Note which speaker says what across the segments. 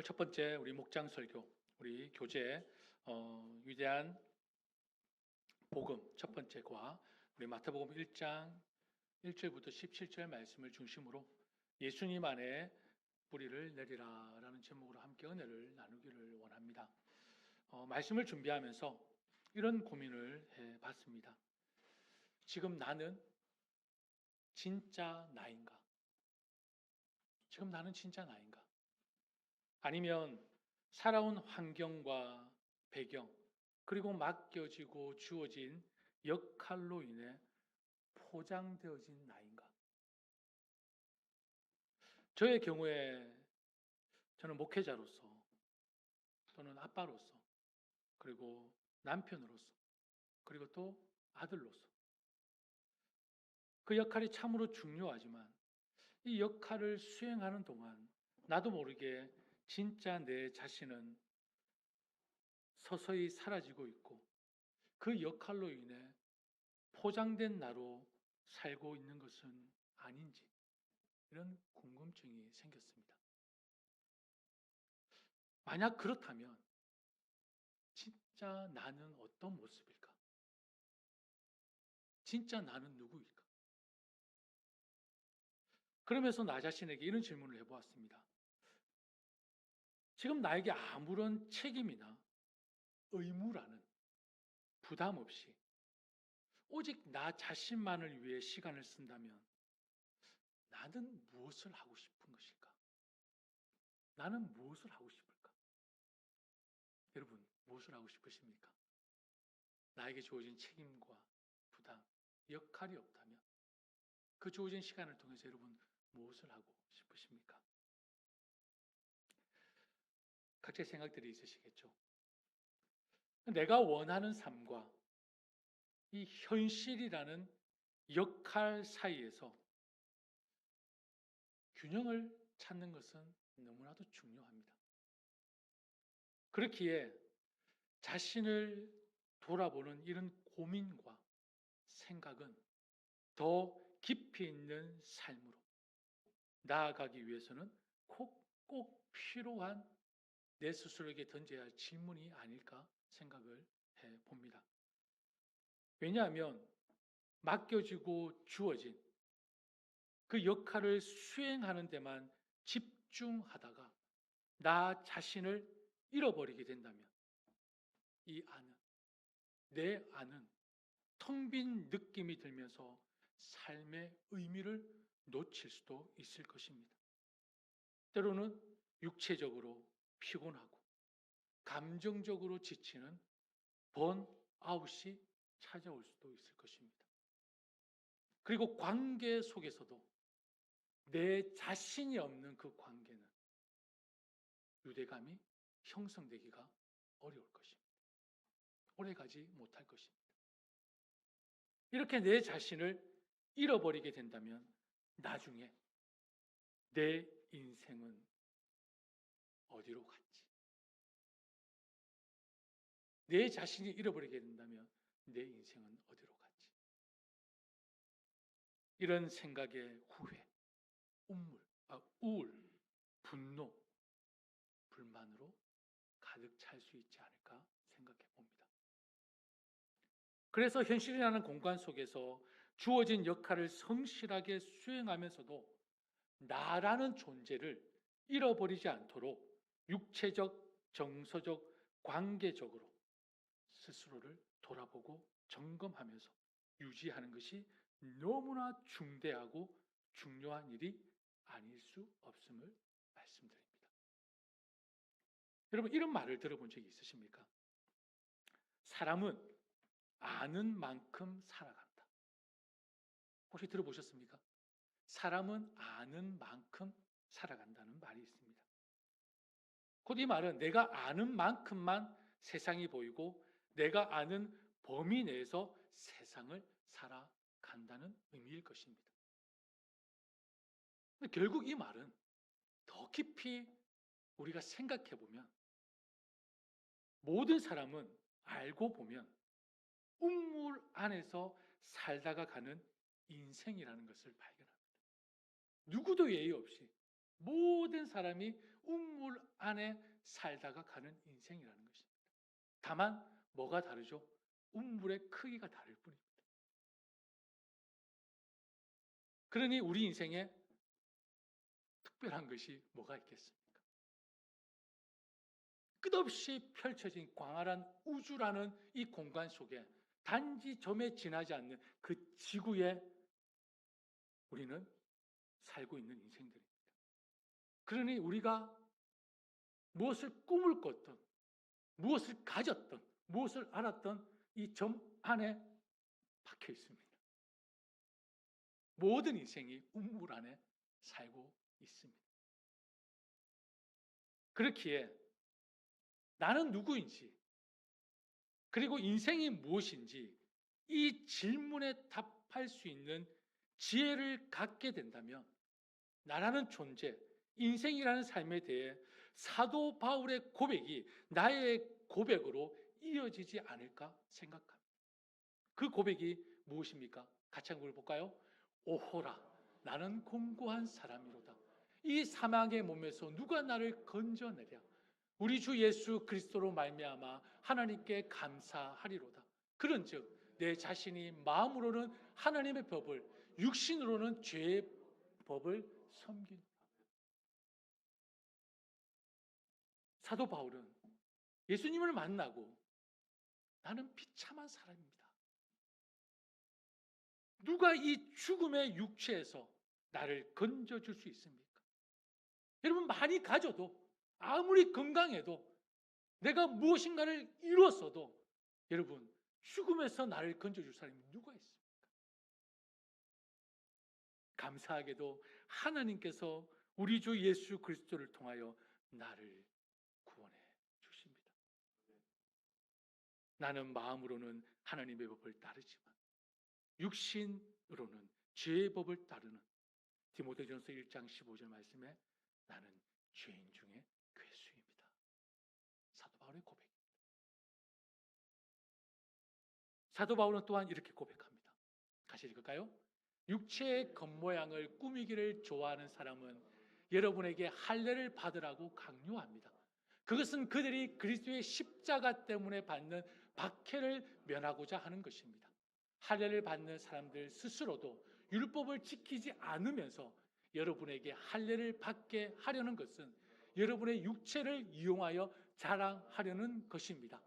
Speaker 1: 오늘 첫 번째 우리 목장 설교, 우리 교재 위대한 복음 첫 번째 과 우리 마태복음 1장 1절부터 17절 말씀을 중심으로 예수님 안에 뿌리를 내리라라는 제목으로 함께 은혜를 나누기를 원합니다. 말씀을 준비하면서 이런 고민을 해봤습니다. 지금 나는 진짜 나인가? 지금 나는 진짜 나인가? 아니면 살아온 환경과 배경, 그리고 맡겨지고 주어진 역할로 인해 포장되어진 나인가? 저의 경우에 저는 목회자로서 또는 아빠로서 그리고 남편으로서 그리고 또 아들로서 그 역할이 참으로 중요하지만 이 역할을 수행하는 동안 나도 모르게 진짜 내 자신은 서서히 사라지고 있고 그 역할로 인해 포장된 나로 살고 있는 것은 아닌지 이런 궁금증이 생겼습니다. 만약 그렇다면 진짜 나는 어떤 모습일까? 진짜 나는 누구일까? 그러면서 나 자신에게 이런 질문을 해보았습니다. 지금 나에게 아무런 책임이나 의무라는 부담 없이 오직 나 자신만을 위해 시간을 쓴다면 나는 무엇을 하고 싶은 것일까? 나는 무엇을 하고 싶을까? 여러분, 무엇을 하고 싶으십니까? 나에게 주어진 책임과 부담, 역할이 없다면 그 주어진 시간을 통해서 여러분 무엇을 하고 싶으십니까? 각자의 생각들이 있으시겠죠? 내가 원하는 삶과 이 현실이라는 역할 사이에서 균형을 찾는 것은 너무나도 중요합니다. 그렇기에 자신을 돌아보는 이런 고민과 생각은 더 깊이 있는 삶으로 나아가기 위해서는 꼭 필요한 내 스스로에게 던져야 할 질문이 아닐까 생각을 해봅니다. 왜냐하면 맡겨지고 주어진 그 역할을 수행하는 데만 집중하다가 나 자신을 잃어버리게 된다면 내 안은 텅 빈 느낌이 들면서 삶의 의미를 놓칠 수도 있을 것입니다. 때로는 육체적으로 피곤하고 감정적으로 지치는 번아웃이 찾아올 수도 있을 것입니다. 그리고 관계 속에서도 내 자신이 없는 그 관계는 유대감이 형성되기가 어려울 것입니다. 오래가지 못할 것입니다. 이렇게 내 자신을 잃어버리게 된다면 나중에 내 인생은 어디로 갔지? 내 자신이 잃어버리게 된다면 내 인생은 어디로 갔지? 이런 생각에 후회, 우울, 분노, 불만으로 가득 찰 수 있지 않을까 생각해 봅니다. 그래서 현실이라는 공간 속에서 주어진 역할을 성실하게 수행하면서도 나라는 존재를 잃어버리지 않도록 육체적, 정서적, 관계적으로 스스로를 돌아보고 점검하면서 유지하는 것이 너무나 중대하고 중요한 일이 아닐 수 없음을 말씀드립니다. 여러분, 이런 말을 들어본 적이 있으십니까? 사람은 아는 만큼 살아간다. 혹시 들어보셨습니까? 사람은 아는 만큼 살아간다는 말이 있습니다. 곧 이 말은 내가 아는 만큼만 세상이 보이고 내가 아는 범위 내에서 세상을 살아간다는 의미일 것입니다. 결국 이 말은 더 깊이 우리가 생각해 보면 모든 사람은 알고 보면 우물 안에서 살다가 가는 인생이라는 것을 발견합니다. 누구도 예의 없이 모든 사람이 우물 안에 살다가 가는 인생이라는 것입니다. 다만 뭐가 다르죠? 우물의 크기가 다를 뿐입니다. 그러니 우리 인생에 특별한 것이 뭐가 있겠습니까? 끝없이 펼쳐진 광활한 우주라는 이 공간 속에 단지 점에 지나지 않는 그 지구에 우리는 살고 있는 인생들입니다. 그러니 우리가 무엇을 꿈을 꿨든, 무엇을 가졌든, 무엇을 알았든 이 점 안에 박혀 있습니다. 모든 인생이 우물 안에 살고 있습니다. 그렇기에 나는 누구인지, 그리고 인생이 무엇인지 이 질문에 답할 수 있는 지혜를 갖게 된다면 나라는 존재, 인생이라는 삶에 대해 사도 바울의 고백이 나의 고백으로 이어지지 않을까 생각합니다. 그 고백이 무엇입니까? 같이 한번 볼까요? 오호라, 나는 공고한 사람이로다. 이 사망의 몸에서 누가 나를 건져내랴? 우리 주 예수 그리스도로 말미암아 하나님께 감사하리로다. 그런즉 내 자신이 마음으로는 하나님의 법을, 육신으로는 죄의 법을 섬긴. 사도 바울은 예수님을 만나고 나는 비참한 사람입니다. 누가 이 죽음의 육체에서 나를 건져줄 수 있습니까? 여러분, 많이 가져도, 아무리 건강해도, 내가 무엇인가를 이뤘어도 여러분, 죽음에서 나를 건져줄 사람이 누가 있습니까? 감사하게도 하나님께서 우리 주 예수 그리스도를 통하여 나를 구원해 주십니다. 나는 마음으로는 하나님의 법을 따르지만 육신으로는 죄의 법을 따르는 디모데전서 1장 15절 말씀에 나는 죄인 중에 괴수입니다. 사도 바울의 고백입니다. 사도 바울은 또한 이렇게 고백합니다. 같이 읽을까요? 육체의 겉모양을 꾸미기를 좋아하는 사람은 여러분에게 할례를 받으라고 강요합니다. 그것은 그들이 그리스도의 십자가 때문에 받는 박해를 면하고자 하는 것입니다. 할례를 받는 사람들 스스로도 율법을 지키지 않으면서 여러분에게 할례를 받게 하려는 것은 여러분의 육체를 이용하여 자랑하려는 것입니다.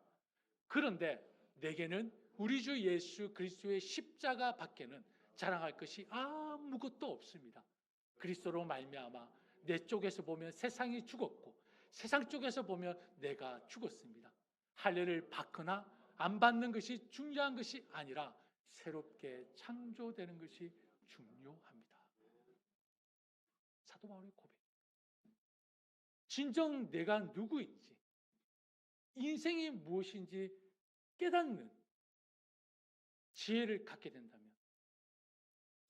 Speaker 1: 그런데 내게는 우리 주 예수 그리스도의 십자가 밖에는 자랑할 것이 아무것도 없습니다. 그리스도로 말미암아 내 쪽에서 보면 세상이 죽었고 세상 쪽에서 보면 내가 죽었습니다. 할례를 받거나 안 받는 것이 중요한 것이 아니라 새롭게 창조되는 것이 중요합니다. 사도 바울의 고백. 진정 내가 누구인지, 인생이 무엇인지 깨닫는 지혜를 갖게 된다면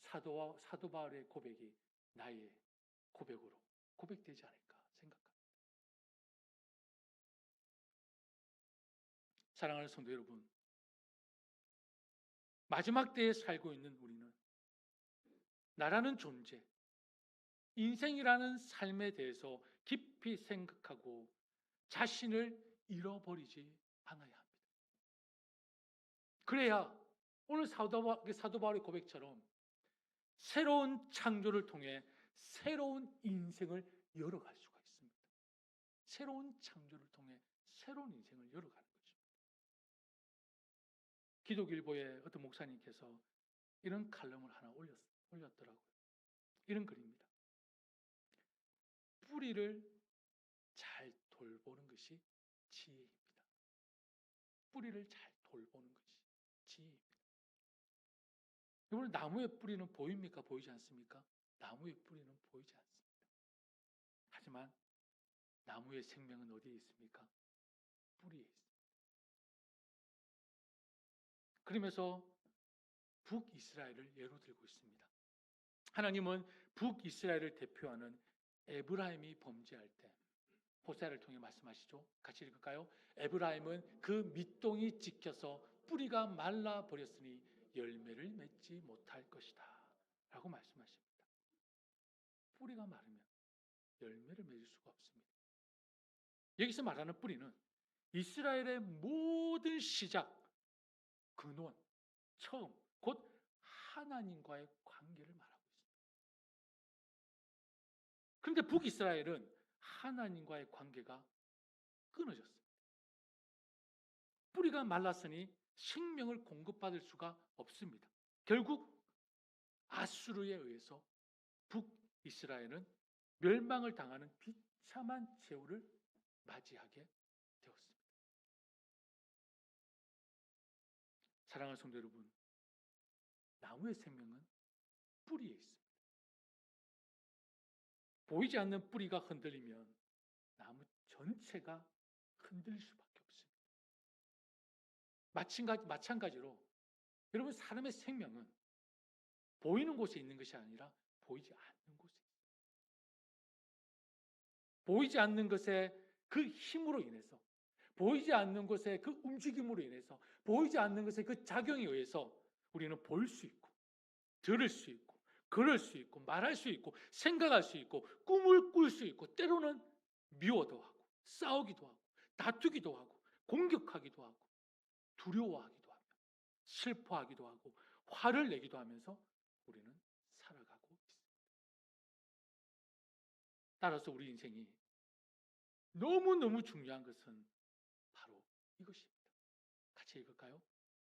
Speaker 1: 사도 바울의 고백이 나의 고백으로 고백되지 않을까 생각합니다. 사랑하는 성도 여러분, 마지막 때에 살고 있는 우리는 나라는 존재, 인생이라는 삶에 대해서 깊이 생각하고 자신을 잃어버리지 않아야 합니다. 그래야 오늘 사도 바울의 고백처럼 새로운 창조를 통해 새로운 인생을 열어갈 수가 있습니다. 새로운 창조를 통해 새로운 인생을 열어가는 거죠. 기독일보의 어떤 목사님께서 이런 칼럼을 하나 올렸더라고요. 이런 글입니다. 뿌리를 잘 돌보는 것이 지혜입니다. 뿌리를 잘 돌보는 것이 지혜입니다. 여러분, 나무의 뿌리는 보입니까? 보이지 않습니까? 나무의 뿌리는 보이지 않습니다. 하지만 나무의 생명은 어디에 있습니까? 뿌리에 있습니다. 그러면서 북이스라엘을 예로 들고 있습니다. 하나님은 북이스라엘을 대표하는 에브라임이 범죄할 때 호세아를 통해 말씀하시죠. 같이 읽을까요? 에브라임은 그 밑동이 찍혀서 뿌리가 말라 버렸으니 열매를 맺지 못할 것이다 라고 말씀하십니다. 뿌리가 마르면 열매를 맺을 수가 없습니다. 여기서 말하는 뿌리는 이스라엘의 모든 시작, 근원, 처음, 곧 하나님과의 관계를 말하고 있습니다. 그런데 북이스라엘은 하나님과의 관계가 끊어졌습니다. 뿌리가 말랐으니 생명을 공급받을 수가 없습니다. 결국 아수르에 의해서 북이스라엘은 멸망을 당하는 비참한 최후를 맞이하게 되었습니다. 사랑하는 성도 여러분, 나무의 생명은 뿌리에 있습니다. 보이지 않는 뿌리가 흔들리면 나무 전체가 흔들릴 수밖에 없습니다. 마찬가지로 여러분, 사람의 생명은 보이는 곳에 있는 것이 아니라 보이지 않는 곳에 있습니다. 보이지 않는 것의 그 힘으로 인해서, 보이지 않는 것의 그 움직임으로 인해서, 보이지 않는 것의 그 작용에 의해서 우리는 볼 수 있고, 들을 수 있고, 걸을 수 있고, 말할 수 있고, 생각할 수 있고, 꿈을 꿀 수 있고, 때로는 미워도 하고, 싸우기도 하고, 다투기도 하고, 공격하기도 하고, 두려워하기도 하며, 슬퍼하기도 하고, 화를 내기도 하면서 우리는 살아가고 있습니다. 따라서 우리 인생이 너무너무 중요한 것은 바로 이것입니다. 같이 읽을까요?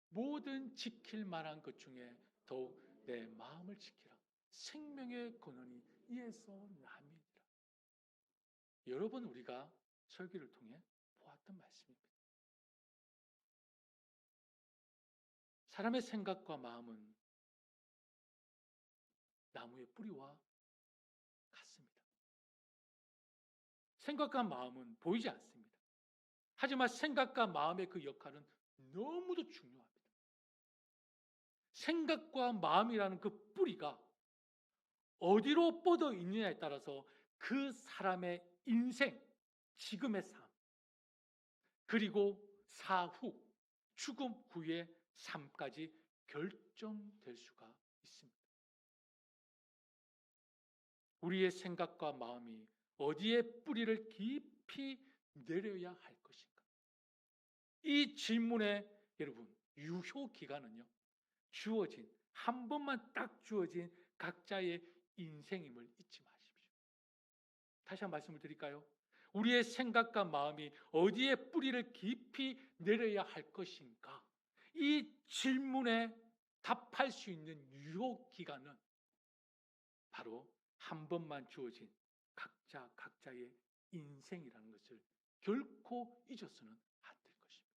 Speaker 1: 모든 지킬 만한 것 중에 더욱 내 마음을 지키라. 생명의 근원이 이에서 남이니라. 여러 번 우리가 설교를 통해 보았던 말씀입니다. 사람의 생각과 마음은 나무의 뿌리와 같습니다. 생각과 마음은 보이지 않습니다. 하지만 생각과 마음의 그 역할은 너무도 중요합니다. 생각과 마음이라는 그 뿌리가 어디로 뻗어 있느냐에 따라서 그 사람의 인생, 지금의 삶, 그리고 사후, 죽음 후의 삶까지 결정될 수가 있습니다. 우리의 생각과 마음이 어디에 뿌리를 깊이 내려야 할 것인가? 이 질문에 여러분, 유효 기간은요, 주어진, 한 번만 딱 주어진 각자의 인생임을 잊지 마십시오. 다시 한번 말씀을 드릴까요? 우리의 생각과 마음이 어디에 뿌리를 깊이 내려야 할 것인가? 이 질문에 답할 수 있는 유효 기간은 바로 한 번만 주어진 각자의 인생이라는 것을 결코 잊어서는 안 될 것입니다.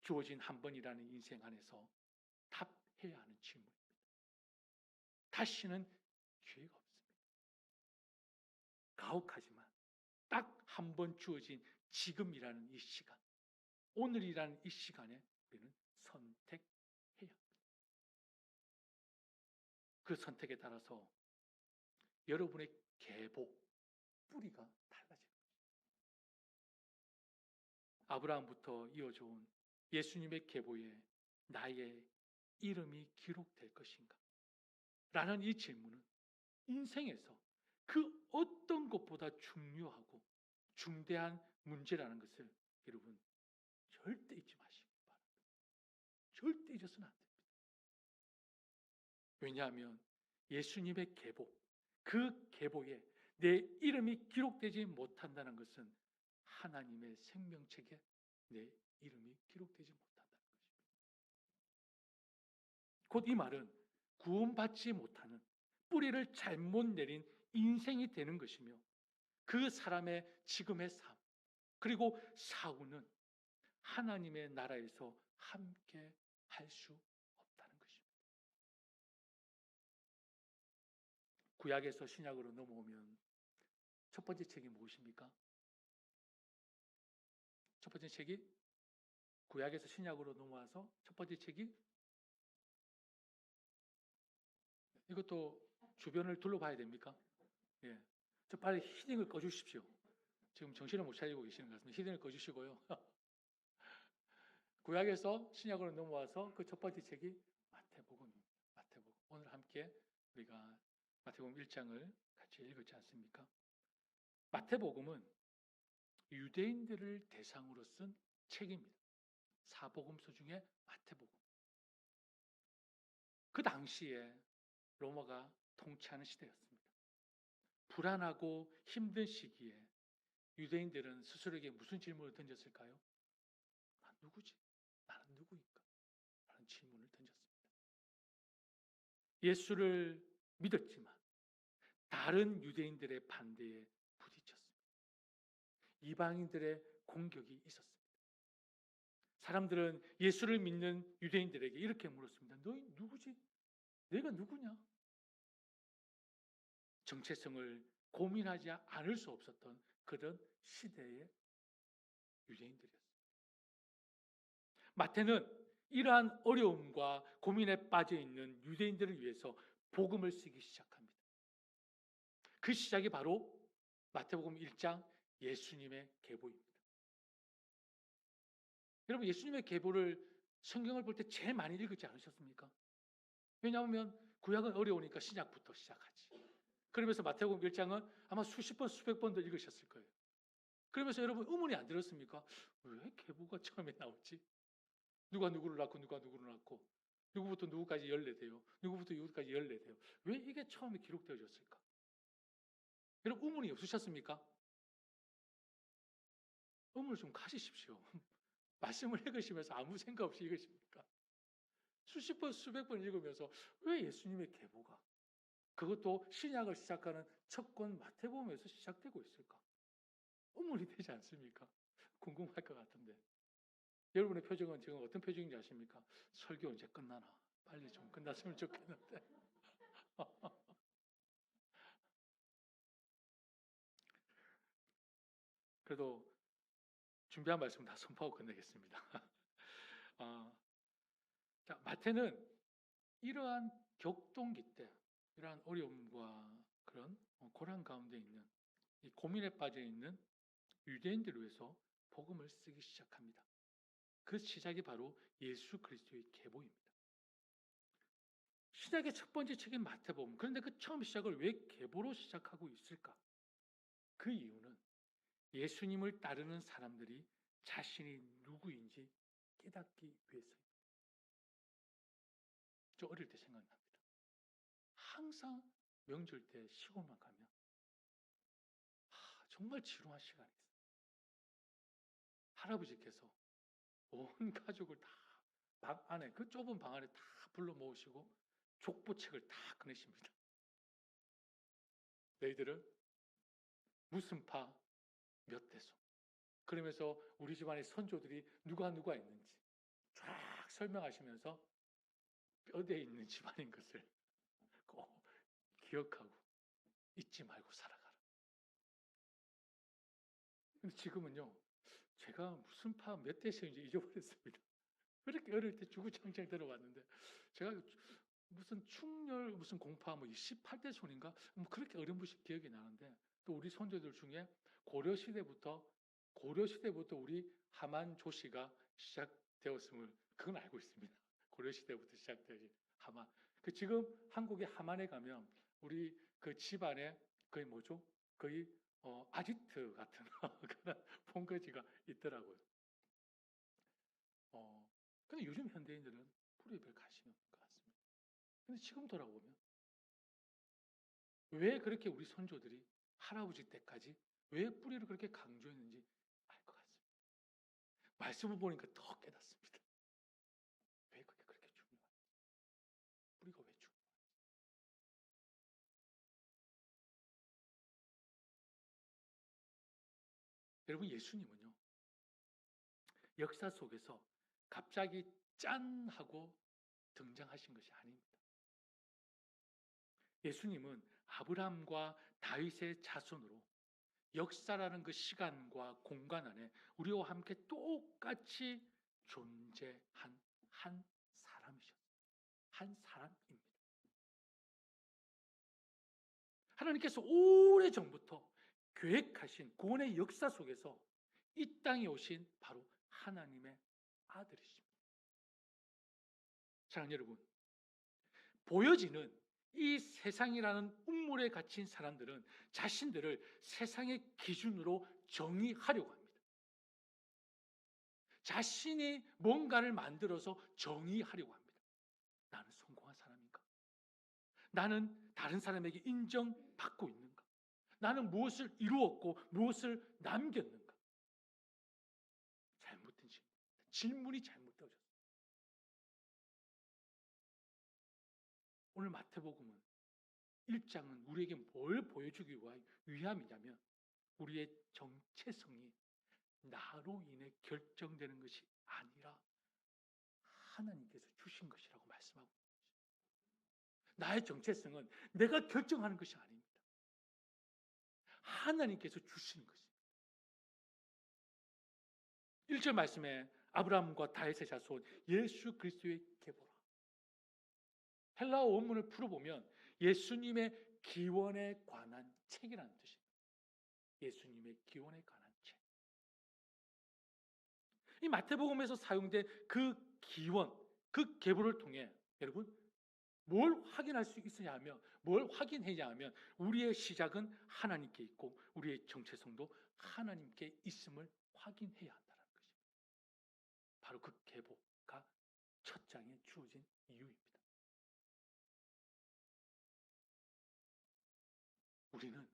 Speaker 1: 주어진 한 번이라는 인생 안에서 답해야 하는 질문입니다. 다시는 기회가 없습니다. 가혹하지만 딱 한 번 주어진 지금이라는 이 시간, 오늘이라는 이 시간에 우리는 선택해야 합니다. 그 선택에 따라서 여러분의 계보, 뿌리가 달라질 것입니다. 아브라함부터 이어져 온 예수님의 계보에 나의 이름이 기록될 것인가? 라는 이 질문은 인생에서 그 어떤 것보다 중요하고 중대한 문제라는 것을 여러분 절대 잊지 마시기 바랍니다. 절대 잊어서는 안 됩니다. 왜냐하면 예수님의 계보, 그 계보에 내 이름이 기록되지 못한다는 것은 하나님의 생명책에 내 이름이 기록되지 못한다는 것입니다. 곧 이 말은 구원받지 못하는 뿌리를 잘못 내린 인생이 되는 것이며 그 사람의 지금의 삶, 그리고 사후는 하나님의 나라에서 함께 할 수 없다는 것입니다. 구약에서 신약으로 넘어오면 첫 번째 책이 무엇입니까? 첫 번째 책이 구약에서 신약으로 넘어와서 첫 번째 책이 이것도 주변을 둘러봐야 됩니까? 예. 저 빨리 히딩을 꺼주십시오. 지금 정신을 못 차리고 계시는 것 같습니다. 히딩을 꺼주시고요. 구약에서 신약으로 넘어와서 그 첫 번째 책이 마태복음입니다. 마태복음. 오늘 함께 우리가 마태복음 1장을 같이 읽었지 않습니까? 마태복음은 유대인들을 대상으로 쓴 책입니다. 사복음서 중에 마태복음. 그 당시에 로마가 통치하는 시대였습니다. 불안하고 힘든 시기에 유대인들은 스스로에게 무슨 질문을 던졌을까요? 난 누구지? 나는 누구인가? 라는 질문을 던졌습니다. 예수를 믿었지만 다른 유대인들의 반대에 부딪혔습니다. 이방인들의 공격이 있었습니다. 사람들은 예수를 믿는 유대인들에게 이렇게 물었습니다. 너희 누구지? 내가 누구냐? 정체성을 고민하지 않을 수 없었던 그런 시대의 유대인들이었습니다. 마태는 이러한 어려움과 고민에 빠져 있는 유대인들을 위해서 복음을 쓰기 시작합니다. 그 시작이 바로 마태복음 1장 예수님의 계보입니다. 여러분, 예수님의 계보를 성경을 볼 때 제일 많이 읽지 않으셨습니까? 왜냐하면 구약은 어려우니까 신약부터 시작하지. 그러면서 마태복음 1장은 아마 수십 번, 수백 번도 읽으셨을 거예요. 그러면서 여러분 의문이 안 들었습니까? 왜 계보가 처음에 나오지? 누가 누구를 낳고 누가 누구를 낳고 누구부터 누구까지 열례돼요. 누구부터 누구까지 열례돼요. 왜 이게 처음에 기록되어졌을까? 여러분 의문이 없으셨습니까? 의문을 좀 가지십시오. 말씀을 읽으시면서 아무 생각 없이 읽으십니까? 수십 번, 수백 번 읽으면서 왜 예수님의 계보가 그것도 신약을 시작하는 첫 권 마태복음에서 시작되고 있을까? 의문이 되지 않습니까? 궁금할 것 같은데. 여러분의 표정은 지금 어떤 표정인지 아십니까? 설교 언제 끝나나? 빨리 좀 끝났으면 좋겠는데. 그래도 준비한 말씀 다 선포하고 끝내겠습니다. 자, 마태는 이러한 격동기 때, 이러한 어려움과 그런 고난 가운데 있는 이 고민에 빠져 있는 유대인들을 위해서 복음을 쓰기 시작합니다. 그 시작이 바로 예수 그리스도의 계보입니다. 신약의 첫 번째 책인 마태복음. 그런데 그 처음 시작을 왜 계보로 시작하고 있을까? 그 이유는 예수님을 따르는 사람들이 자신이 누구인지 깨닫기 위해서입니다. 저 어릴 때 생각납니다. 항상 명절 때 시골만 가면 정말 지루한 시간이 있어요. 할아버지께서 온 가족을 다 방 안에, 그 좁은 방 안에 다 불러 모으시고 족보책을 다 꺼내십니다. 너희들은 무슨 파 몇 대소. 그러면서 우리 집안의 선조들이 누가 있는지 쫙 설명하시면서 뼈대에 있는 집안인 것을 꼭 기억하고 잊지 말고 살아가라. 근데 지금은요, 제가 무슨 파 몇 대소인지 잊어버렸습니다. 그렇게 어릴 때 주구장창 들어봤는데, 제가 무슨 충렬, 무슨 공파, 뭐 18대손인가? 뭐 그렇게 어렴풋이 기억이 나는데, 또 우리 선조들 중에 고려시대부터 우리 하만 조씨가 시작되었음을, 그건 알고 있습니다. 고려시대부터 시작되지, 하만. 그 지금 한국의 하만에 가면 우리 그 집안에 거의 뭐죠? 거의 아지트 같은 그런 본거지가 있더라고요. 근데 요즘 현대인들은 뿌리에 별 관심이 없는 것 같습니다. 근데 지금 돌아보면 왜 그렇게 우리 선조들이 할아버지 때까지 왜 뿌리를 그렇게 강조했는지 알 것 같습니다. 말씀을 보니까 더 깨닫습니다. 왜 그게 그렇게 중요한지. 뿌리가 왜 중요한지. 여러분, 예수님은요, 역사 속에서 갑자기 짠 하고 등장하신 것이 아닙니다. 예수님은 아브라함과 다윗의 자손으로 역사라는 그 시간과 공간 안에 우리와 함께 똑같이 존재한 한 사람이셨어요. 한 사람입니다. 하나님께서 오래전부터 계획하신 구원의 역사 속에서 이 땅에 오신 바로 하나님의 아들이십니다. 사랑하는 여러분, 보여지는 이 세상이라는 운물에 갇힌 사람들은 자신들을 세상의 기준으로 정의하려고 합니다. 자신이 뭔가를 만들어서 정의하려고 합니다. 나는 성공한 사람인가? 나는 다른 사람에게 인정받고 있는가? 나는 무엇을 이루었고 무엇을 남겼는가? 잘못된 질문이 잘못되어졌어요. 오늘 마태복음은 1장은 우리에게 뭘 보여주기 위함이냐면 우리의 정체성이 나로 인해 결정되는 것이 아니라 하나님께서 주신 것이라고 말씀하고 있는 것입니다. 나의 정체성은 내가 결정하는 것이 아닙니다. 하나님께서 주시는 것입니다. 1절 말씀에 아브라함과 다윗의 자손 예수 그리스도의 계보라. 헬라어 원문을 풀어보면 예수님의 기원에 관한 책이라는 뜻입니다. 예수님의 기원에 관한 책. 이 마태복음에서 사용된 그 기원, 그 계보를 통해 여러분 뭘 확인할 수 있으냐 하면 뭘 확인해야 하면 우리의 시작은 하나님께 있고 우리의 정체성도 하나님께 있음을 확인해야 한다는 것입니다. 바로 그 계보가 첫 장에 주어진 이유입니다. 우리는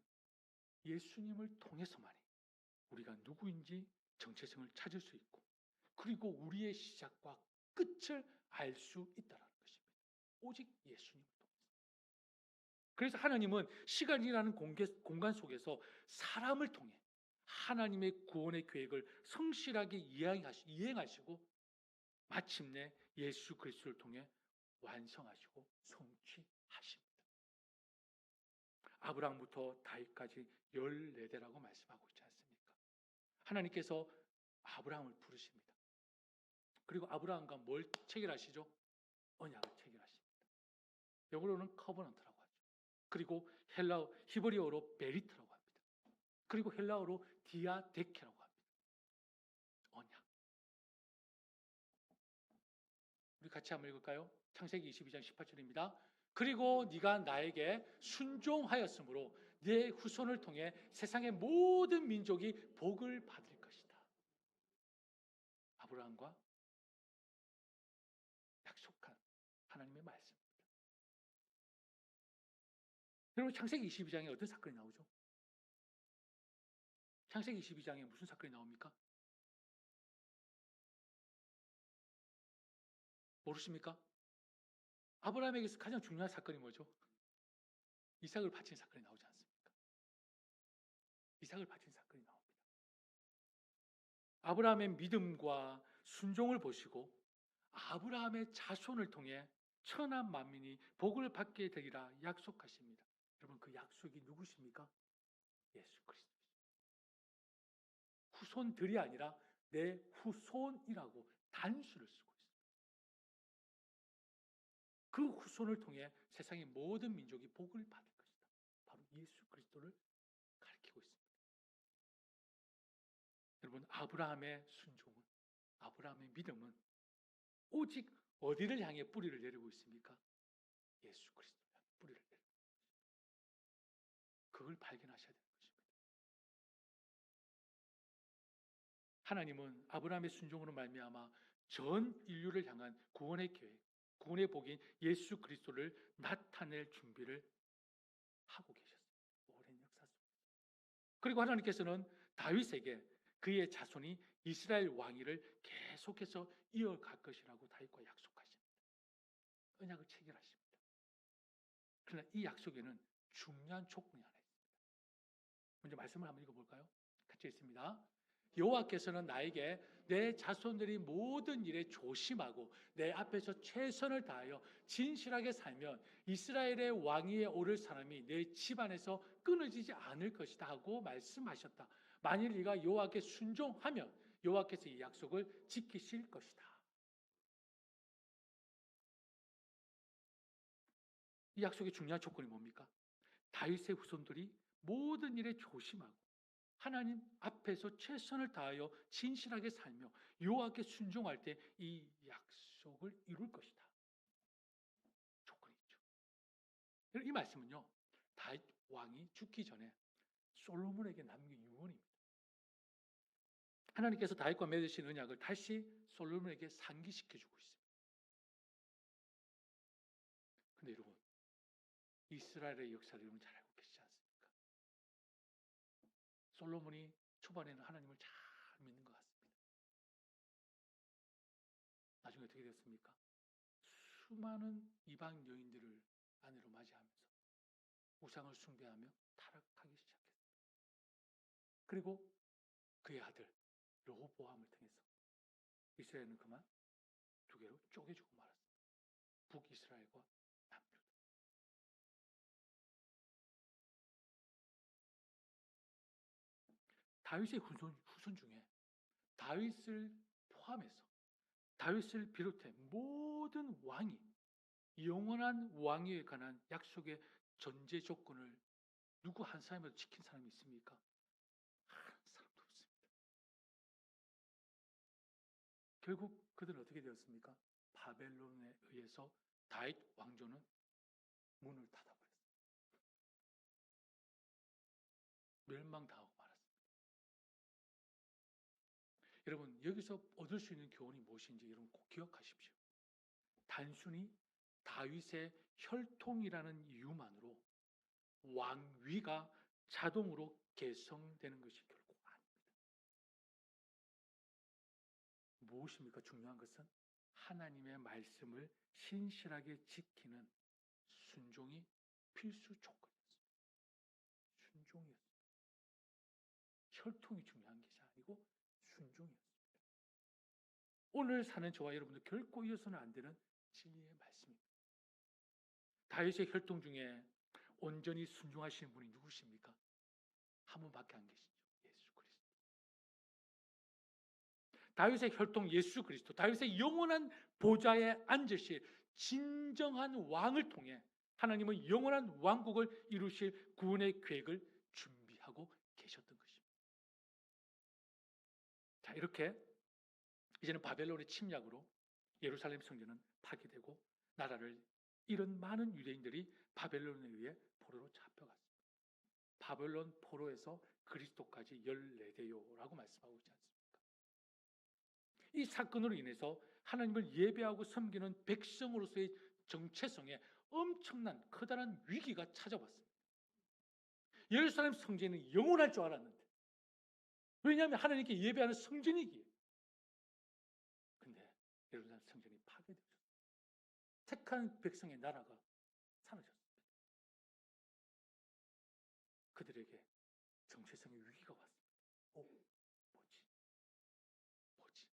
Speaker 1: 예수님을 통해서만이 우리가 누구인지 정체성을 찾을 수 있고 그리고 우리의 시작과 끝을 알 수 있다는 것입니다. 오직 예수님을 통해서. 그래서 하나님은 시간이라는 공간 속에서 사람을 통해 하나님의 구원의 계획을 성실하게 이행하시고 마침내 예수 그리스도를 통해 완성하시고 성취하십니다. 아브라함부터 다윗까지 14대라고 말씀하고 있지 않습니까? 하나님께서 아브라함을 부르십니다. 그리고 아브라함과 뭘 체결하시죠? 언약을 체결하십니다. 영어로는 커버넌트라고 하죠. 그리고 히브리어로 베리트라고 합니다. 그리고 헬라어로 디아데케라고 합니다. 언약. 우리 같이 한번 읽을까요? 창세기 22장 18절입니다. 그리고 네가 나에게 순종하였으므로 네 후손을 통해 세상의 모든 민족이 복을 받을 것이다. 아브라함과 약속한 하나님의 말씀입니다. 여러분 창세기 22장에 어떤 사건이 나오죠? 창세기 22장에 무슨 사건이 나옵니까? 모르십니까? 아브라함에게서 가장 중요한 사건이 뭐죠? 이삭을 바친 사건이 나오지 않습니까? 이삭을 바친 사건이 나옵니다. 아브라함의 믿음과 순종을 보시고 아브라함의 자손을 통해 천한 만민이 복을 받게 되리라 약속하십니다. 여러분 그 약속이 누구십니까? 예수 그리스도입니다. 후손들이 아니라 내 후손이라고 단수를 쓰고 있습니다. 그 후손을 통해 세상의 모든 민족이 복을 받을 것이다. 바로 예수 그리스도를 가리키고 있습니다. 여러분 아브라함의 순종은 아브라함의 믿음은 오직 어디를 향해 뿌리를 내리고 있습니까? 예수 그리스도를 향해 뿌리를 내리고 있습니다. 그걸 발견하셔야 되는 것입니다. 하나님은 아브라함의 순종으로 말미암아 전 인류를 향한 구원의 계획, 구원의 복인 예수 그리스도를 나타낼 준비를 하고 계셨어요. 오랜 역사 속에서. 그리고 하나님께서는 다윗에게 그의 자손이 이스라엘 왕위를 계속해서 이어갈 것이라고 다윗과 약속하십니다. 언약을 체결하십니다. 그러나 이 약속에는 중요한 조건이 하나 있습니다. 먼저 말씀을 한번 읽어볼까요? 같이 읽습니다. 여호와께서는 나에게 내 자손들이 모든 일에 조심하고 내 앞에서 최선을 다하여 진실하게 살면 이스라엘의 왕위에 오를 사람이 내 집안에서 끊어지지 않을 것이다 하고 말씀하셨다. 만일 네가 여호와께 순종하면 여호와께서 이 약속을 지키실 것이다. 이 약속의 중요한 조건이 뭡니까? 다윗의 후손들이 모든 일에 조심하고 하나님 앞에서 최선을 다하여 진실하게 살며 여호와께 순종할 때 이 약속을 이룰 것이다. 조건이 있죠. 이 말씀은요, 다윗 왕이 죽기 전에 솔로몬에게 남긴 유언입니다. 하나님께서 다윗과 맺으신 언약을 다시 솔로몬에게 상기시켜주고 있습니다. 근데 여러분, 이스라엘의 역사를 여러분 잘 알고 계시지 않습니까? 솔로몬이 초반에는 하나님을 잘 믿는 것 같습니다. 나중에 어떻게 됐습니까? 수많은 이방 여인들을 아내로 맞이하면서 우상을 숭배하며 타락하기 시작했습니다. 그리고 그의 아들 르호보암을 통해서 이스라엘은 그만 두 개로 쪼개지고 말았습니다. 북이스라엘과 남유다. 다윗의 후손 중에 다윗을 포함해서 다윗을 비롯해 모든 왕이 영원한 왕위에 관한 약속의 전제 조건을 누구 한 사람이라도 지킨 사람이 있습니까? 한 사람도 없습니다. 결국 그들은 어떻게 되었습니까? 바벨론에 의해서 다윗 왕조는 문을 닫아버렸습니다. 멸망당하고 말았습니다. 여러분, 여기서 얻을 수 있는 교훈이 무엇인지 여러분 꼭 기억하십시오. 단순히 다윗의 혈통이라는 이유만으로 왕위가 자동으로 개성되는 것이 결국 아닙니다. 무엇입니까? 중요한 것은 하나님의 말씀을 신실하게 지키는 순종이 필수 조건이었습니다. 순종이었습니다. 혈통이 중요한 것이 아니고 순종이었습니다. 오늘 사는 저와 여러분들 결코 이어서는 안 되는 진리의 말씀입니다. 다윗의 혈통 중에 온전히 순종하시는 분이 누구십니까? 한 분밖에 안 계시죠. 예수 그리스도. 다윗의 혈통 예수 그리스도, 다윗의 영원한 보좌에 앉으실 진정한 왕을 통해 하나님은 영원한 왕국을 이루실 구원의 계획을 준비하고 계셨던 것입니다. 자, 이렇게 이제는 바벨론의 침략으로 예루살렘 성전은 파괴되고 나라를 잃은 많은 유대인들이 바벨론에 의해 포로로 잡혀갔습니다. 바벨론 포로에서 그리스도까지 14대요라고 말씀하고 있지 않습니까? 이 사건으로 인해서 하나님을 예배하고 섬기는 백성으로서의 정체성에 엄청난 커다란 위기가 찾아왔습니다. 예루살렘 성전이 영원할 줄 알았는데, 왜냐하면 하나님께 예배하는 성전이기에. 근데 예루살렘 성전이 파괴되었습니다. 택한 백성의 나라가 사라졌습니다. 그들에게 정체성의 위기가 왔습니다. 뭐지?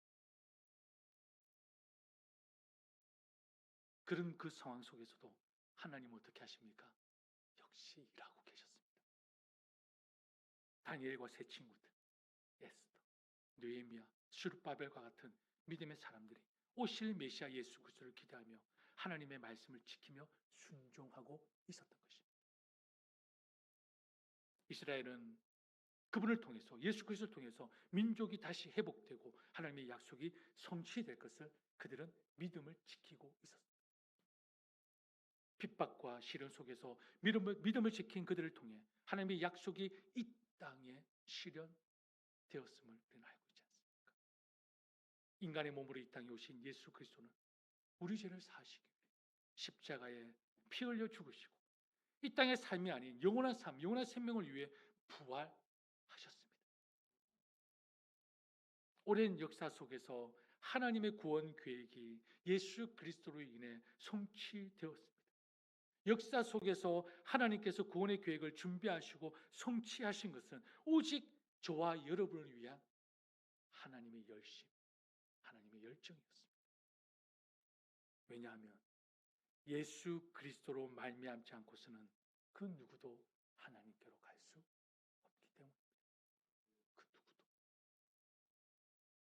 Speaker 1: 그런 그 상황 속에서도 하나님은 어떻게 하십니까? 역시 일하고 계셨습니다. 다니엘과 세 친구들, 에스더, 느헤미야, 스룹바벨과 같은 믿음의 사람들이 오실 메시아 예수 그리스도를 기대하며 하나님의 말씀을 지키며 순종하고 있었던 것입니다. 이스라엘은 그분을 통해서, 예수 그리스도를 통해서 민족이 다시 회복되고 하나님의 약속이 성취될 것을 그들은 믿음을 지키고 있었습니다. 핍박과 시련 속에서 믿음을 지킨 그들을 통해 하나님의 약속이 이 땅에 실현되었음을 우리는 알고 있지 않습니까? 인간의 몸으로 이 땅에 오신 예수 그리스도는 우리 죄를 사하시기 위해 십자가에 피 흘려 죽으시고 이 땅의 삶이 아닌 영원한 삶, 영원한 생명을 위해 부활하셨습니다. 오랜 역사 속에서 하나님의 구원 계획이 예수 그리스도로 인해 성취되었습니다. 역사 속에서 하나님께서 구원의 계획을 준비하시고 성취하신 것은 오직 저와 여러분을 위한 하나님의 열심, 하나님의 열정이었습니다. 왜냐하면 예수 그리스도로 말미암지 않고서는 그 누구도 하나님께로 갈 수 없기 때문입니다. 그 누구도.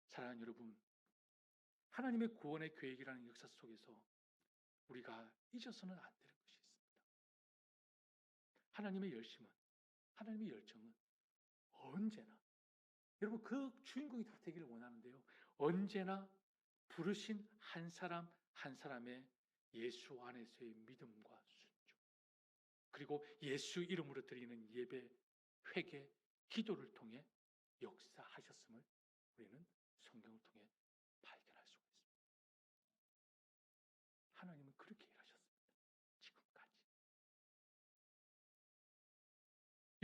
Speaker 1: 사랑하는 여러분, 하나님의 구원의 계획이라는 역사 속에서 우리가 잊어서는 안 되는 것이 있습니다. 하나님의 열심은, 하나님의 열정은 언제나, 여러분 그 주인공이 다 되기를 원하는데요, 언제나 부르신 한 사람 한 사람의 예수 안에서의 믿음과 순종, 그리고 예수 이름으로 드리는 예배, 회개, 기도를 통해 역사하셨음을 우리는 성경을 통해 발견할 수가 있습니다. 하나님은 그렇게 일하셨습니다. 지금까지.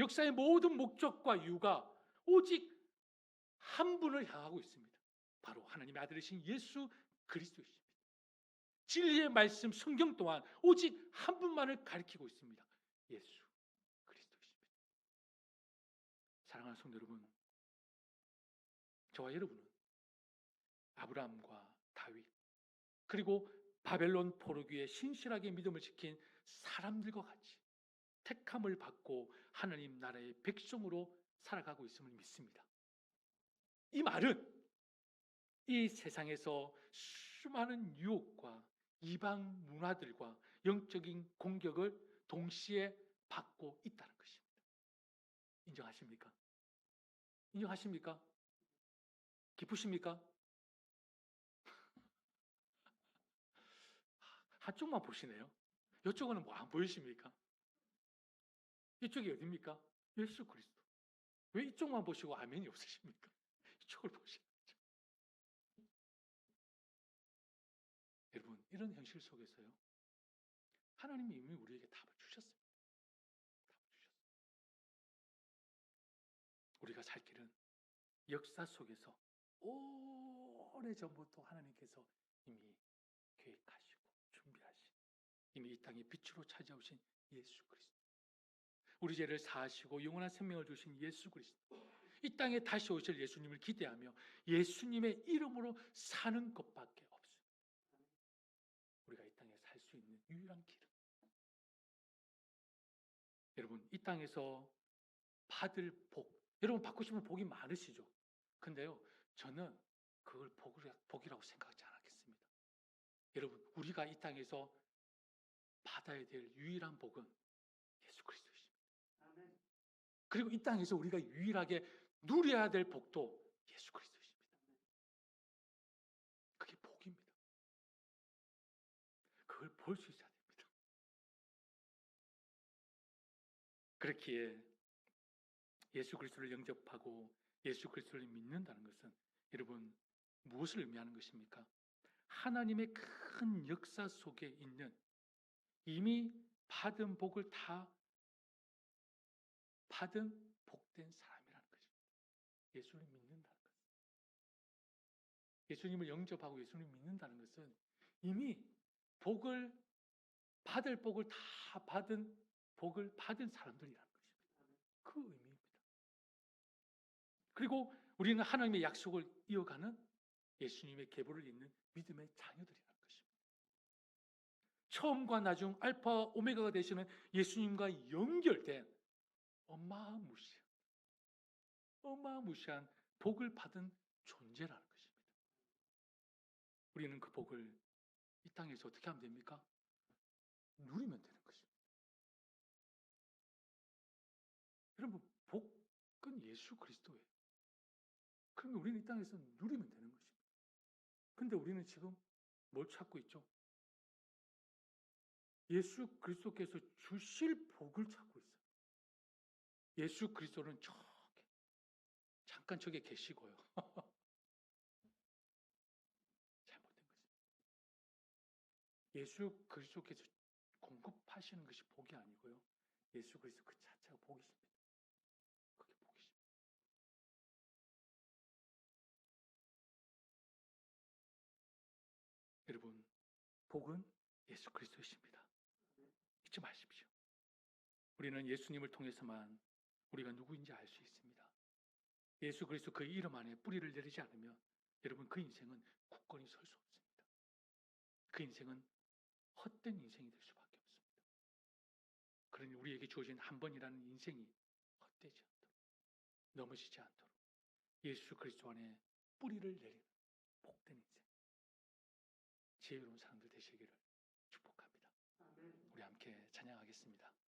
Speaker 1: 역사의 모든 목적과 이유가 오직 한 분을 향하고 있습니다. 바로 하나님의 아들이신 예수 그리스도이십니다. 진리의 말씀 성경 또한 오직 한 분만을 가리키고 있습니다. 예수 그리스도이십니다. 사랑하는 성도 여러분, 저와 여러분은 아브라함과 다윗 그리고 바벨론 포로기에 신실하게 믿음을 지킨 사람들과 같이 택함을 받고 하나님 나라의 백성으로 살아가고 있음을 믿습니다. 이 말은 이 세상에서 수많은 유혹과 이방 문화들과 영적인 공격을 동시에 받고 있다는 것입니다. 인정하십니까? 인정하십니까? 기쁘십니까? 한쪽만 보시네요. 이쪽은 뭐 안 보이십니까? 이쪽이 어디입니까? 예수 그리스도. 왜 이쪽만 보시고 아멘이 없으십니까? 이쪽을 보시죠. 여러분, 이런 현실 속에서요, 하나님이 이미 우리에게 답을 주셨습니다. 답을 주셨습니다. 우리가 살 길은 역사 속에서 오래전부터 하나님께서 이미 계획하시고 준비하신 이미 이 땅에 빛으로 찾아오신 예수 그리스도, 우리 죄를 사하시고 영원한 생명을 주신 예수 그리스도, 이 땅에 다시 오실 예수님을 기대하며 예수님의 이름으로 사는 것밖에 없습니다. 우리가 이 땅에 살 수 있는 유일한 길은, 여러분, 이 땅에서 받을 복, 여러분 받고 싶은 복이 많으시죠? 근데요, 저는 그걸 복이라고 생각하지 않겠습니다. 여러분, 우리가 이 땅에서 받아야 될 유일한 복은 예수 그리스도이십니다. 그리고 이 땅에서 우리가 유일하게 누려야 될 복도 예수 그리스도이십니다. 그게 복입니다. 그걸 볼 수 있어야 됩니다. 그렇기에 예수 그리스도를 영접하고 예수 그리스도를 믿는다는 것은 여러분 무엇을 의미하는 것입니까? 하나님의 큰 역사 속에 있는 이미 받은 복을 다 받은 복된 사람이라는 것입니다. 예수를 믿는다는 것. 예수님을 영접하고 예수님을 믿는다는 것은 이미 복을 받을 복을 다 받은 복을 받은 사람들이라는 것입니다. 그 의미입니다. 그리고 우리는 하나님의 약속을 이어가는 예수님의 계보를 잇는 믿음의 자녀들이라는 것입니다. 처음과 나중 알파 오메가가 되시는 예수님과 연결된 어마무시한 복을 받은 존재라는 것입니다. 우리는 그 복을 이 땅에서 어떻게 하면 됩니까? 누리면 되는 것입니다. 여러분, 복은 예수 그리스도예요. 그러면 우리는 이 땅에서 누리면 되는 것입니다. 근데 우리는 지금 뭘 찾고 있죠? 예수 그리스도께서 주실 복을 찾고 있어요. 예수 그리스도는 잠깐 저기 계시고요. 잘못된 것입니다. 예수 그리스도께서 공급하시는 것이 복이 아니고요. 예수 그리스도 그 자체가 복이십니다. 그게 복이십니다. 여러분, 복은 예수 그리스도이십니다. 잊지 마십시오. 우리는 예수님을 통해서만 우리가 누구인지 알 수 있습니다. 예수 그리스도 그 이름 안에 뿌리를 내리지 않으면 여러분 그 인생은 굳건히 설 수 없습니다. 그 인생은 헛된 인생이 될 수밖에 없습니다. 그러니 우리에게 주어진 한 번이라는 인생이 헛되지 않도록, 넘어지지 않도록 예수 그리스도 안에 뿌리를 내리는 복된 인생, 지혜로운 사람들 되시기를 축복합니다. 우리 함께 찬양하겠습니다.